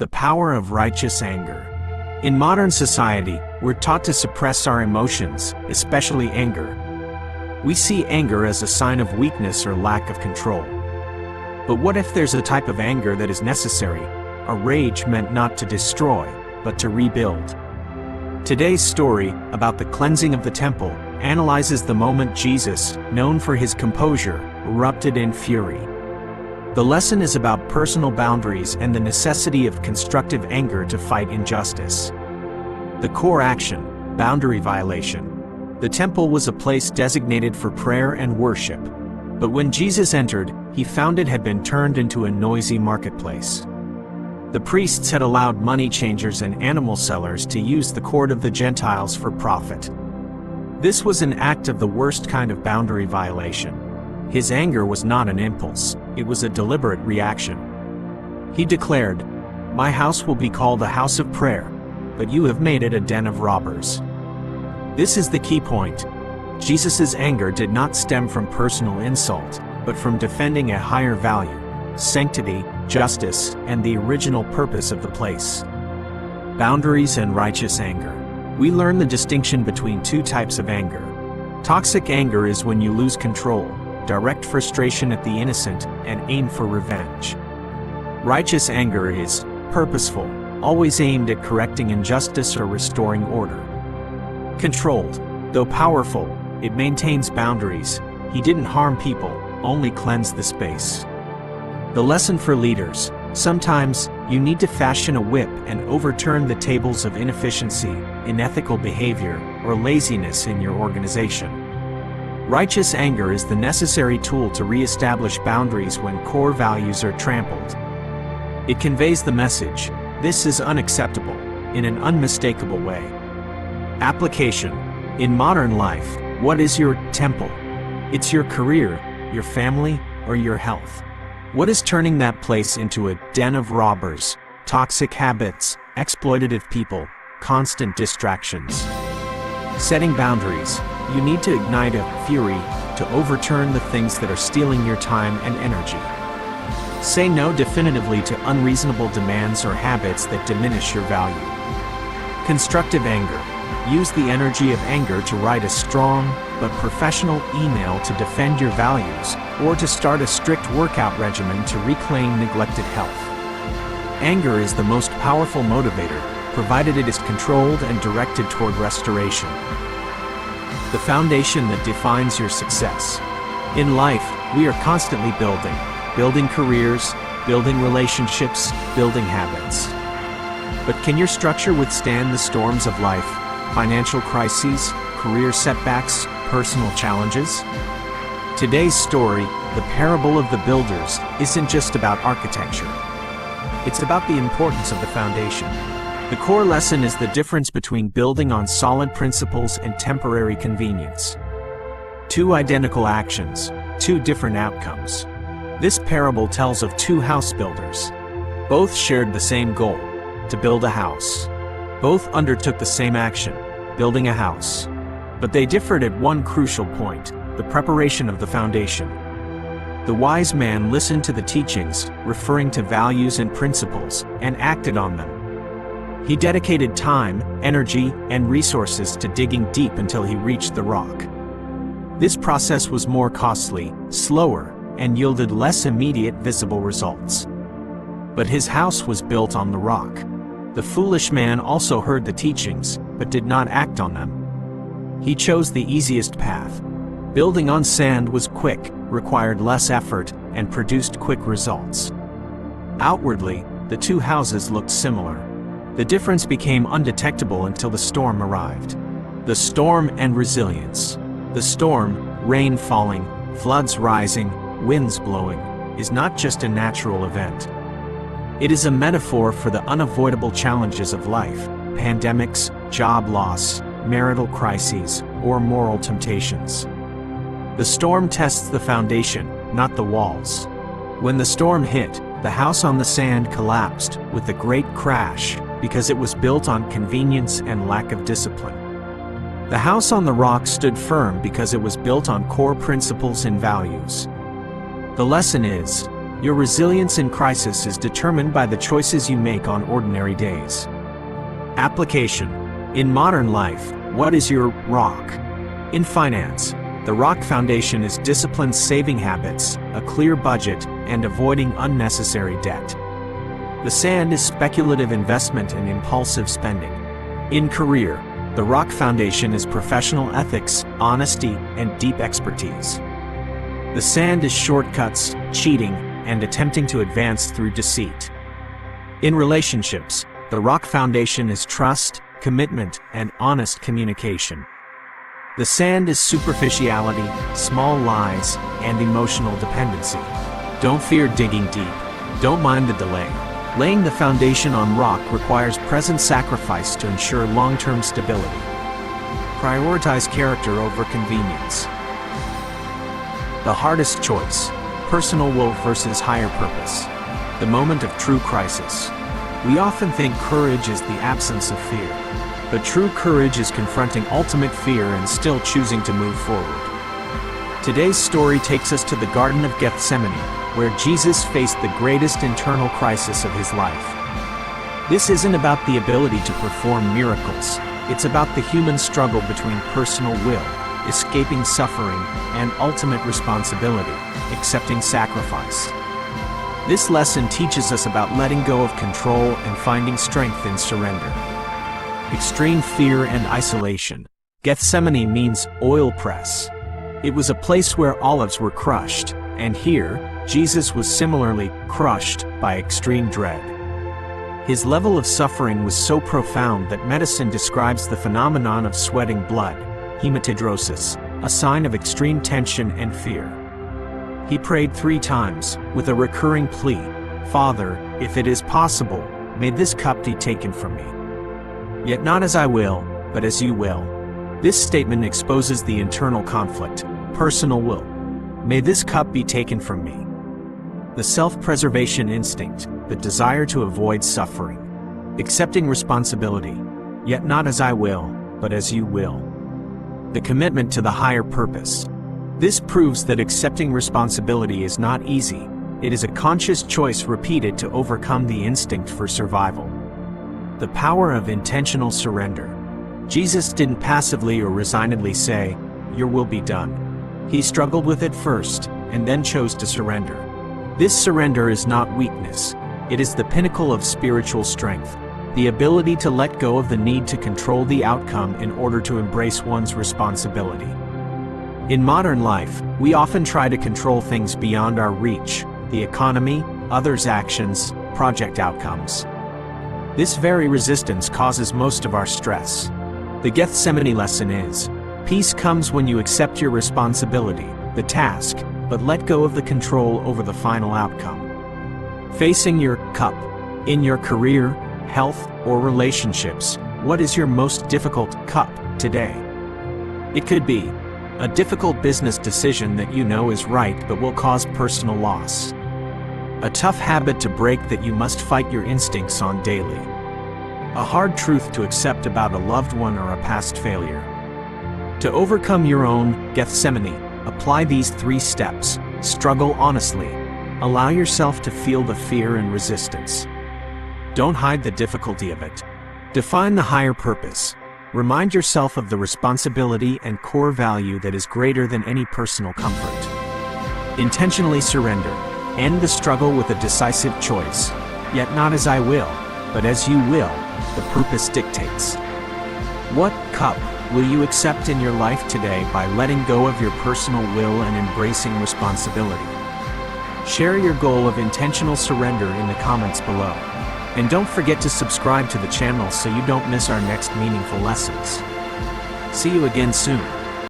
The power of righteous anger. In modern society, we're taught to suppress our emotions, especially anger. We see anger as a sign of weakness or lack of control. But what if there's a type of anger that is necessary, a rage meant not to destroy, but to rebuild? Today's story, about the cleansing of the temple, analyzes the moment Jesus, known for his composure, erupted in fury. The lesson is about personal boundaries and the necessity of constructive anger to fight injustice. The core action, boundary violation. The temple was a place designated for prayer and worship. But when Jesus entered, he found it had been turned into a noisy marketplace. The priests had allowed money changers and animal sellers to use the court of the Gentiles for profit. This was an act of the worst kind of boundary violation. His anger was not an impulse, it was a deliberate reaction. He declared, "My house will be called a house of prayer, but you have made it a den of robbers." This is the key point. Jesus' anger did not stem from personal insult, but from defending a higher value, sanctity, justice, and the original purpose of the place. Boundaries and righteous anger. We learn the distinction between two types of anger. Toxic anger is when you lose control, direct frustration at the innocent, and aim for revenge. Righteous anger is purposeful, always aimed at correcting injustice or restoring order. Controlled, though powerful, it maintains boundaries. He didn't harm people, only cleanse the space. The lesson for leaders: sometimes, you need to fashion a whip and overturn the tables of inefficiency, unethical behavior, or laziness in your organization. Righteous anger is the necessary tool to re-establish boundaries when core values are trampled. It conveys the message, "This is unacceptable," in an unmistakable way. Application. In modern life, what is your temple? It's your career, your family, or your health. What is turning that place into a den of robbers, toxic habits, exploitative people, constant distractions? Setting boundaries. You need to ignite a fury to overturn the things that are stealing your time and energy. Say no definitively to unreasonable demands or habits that diminish your value. Constructive anger. Use the energy of anger to write a strong but professional email to defend your values, or to start a strict workout regimen to reclaim neglected health. Anger is the most powerful motivator, provided it is controlled and directed toward restoration. The foundation that defines your success. In life, we are constantly building careers, building relationships, building habits. But can your structure withstand the storms of life, financial crises, career setbacks, personal challenges? Today's story, the parable of the builders, isn't just about architecture. It's about the importance of the foundation. The core lesson is the difference between building on solid principles and temporary convenience. Two identical actions, two different outcomes. This parable tells of two house builders. Both shared the same goal, to build a house. Both undertook the same action, building a house. But they differed at one crucial point, the preparation of the foundation. The wise man listened to the teachings, referring to values and principles, and acted on them. He dedicated time, energy, and resources to digging deep until he reached the rock. This process was more costly, slower, and yielded less immediate visible results. But his house was built on the rock. The foolish man also heard the teachings, but did not act on them. He chose the easiest path. Building on sand was quick, required less effort, and produced quick results. Outwardly, the two houses looked similar. The difference became undetectable until the storm arrived. The storm and resilience. The storm, rain falling, floods rising, winds blowing, is not just a natural event. It is a metaphor for the unavoidable challenges of life: pandemics, job loss, marital crises, or moral temptations. The storm tests the foundation, not the walls. When the storm hit, the house on the sand collapsed with a great crash because it was built on convenience and lack of discipline. The house on the rock stood firm because it was built on core principles and values. The lesson is, Your resilience in crisis is determined by the choices you make on ordinary days. Application. In modern life, what is your rock? In finance, the rock foundation is disciplined saving habits, a clear budget, and avoiding unnecessary debt. The sand is speculative investment and impulsive spending. In career, the rock foundation is professional ethics, honesty, and deep expertise. The sand is shortcuts, cheating, and attempting to advance through deceit. In relationships, the rock foundation is trust, commitment, and honest communication. The sand is superficiality, small lies, and emotional dependency. Don't fear digging deep. Don't mind the delay. Laying the foundation on rock requires present sacrifice to ensure long-term stability. Prioritize character over convenience. The hardest choice: personal will versus higher purpose. The moment of true crisis. We often think courage is the absence of fear. But true courage is confronting ultimate fear and still choosing to move forward. Today's story takes us to the Garden of Gethsemane, where Jesus faced the greatest internal crisis of his life. This isn't about the ability to perform miracles, it's about the human struggle between personal will, escaping suffering, and ultimate responsibility, accepting sacrifice. This lesson teaches us about letting go of control and finding strength in surrender. Extreme fear and isolation. Gethsemane means oil press. It was a place where olives were crushed, and here, Jesus was similarly crushed by extreme dread. His level of suffering was so profound that medicine describes the phenomenon of sweating blood, hematidrosis, a sign of extreme tension and fear. He prayed 3 times, with a recurring plea, "Father, if it is possible, may this cup be taken from me. Yet not as I will, but as you will." This statement exposes the internal conflict, personal will. May this cup be taken from me. The self-preservation instinct, the desire to avoid suffering. Accepting responsibility, yet not as I will, but as you will. The commitment to the higher purpose. This proves that accepting responsibility is not easy. It is a conscious choice repeated to overcome the instinct for survival. The power of intentional surrender. Jesus didn't passively or resignedly say, "Your will be done." He struggled with it first, and then chose to surrender. This surrender is not weakness. It is the pinnacle of spiritual strength, the ability to let go of the need to control the outcome in order to embrace one's responsibility. In modern life, we often try to control things beyond our reach: the economy, others' actions, project outcomes. This very resistance causes most of our stress. The Gethsemane lesson is, peace comes when you accept your responsibility, the task, but let go of the control over the final outcome. Facing your cup. In your career, health, or relationships, what is your most difficult cup today? It could be a difficult business decision that you know is right but will cause personal loss. A tough habit to break that you must fight your instincts on daily. A hard truth to accept about a loved one or a past failure. To overcome your own Gethsemane, apply these 3 steps. Struggle honestly. Allow yourself to feel the fear and resistance. Don't hide the difficulty of it. Define the higher purpose. Remind yourself of the responsibility and core value that is greater than any personal comfort. Intentionally surrender. End the struggle with a decisive choice. Yet not as I will, but as you will, the purpose dictates. What cup will you accept in your life today by letting go of your personal will and embracing responsibility? Share your goal of intentional surrender in the comments below. And don't forget to subscribe to the channel so you don't miss our next meaningful lessons. See you again soon.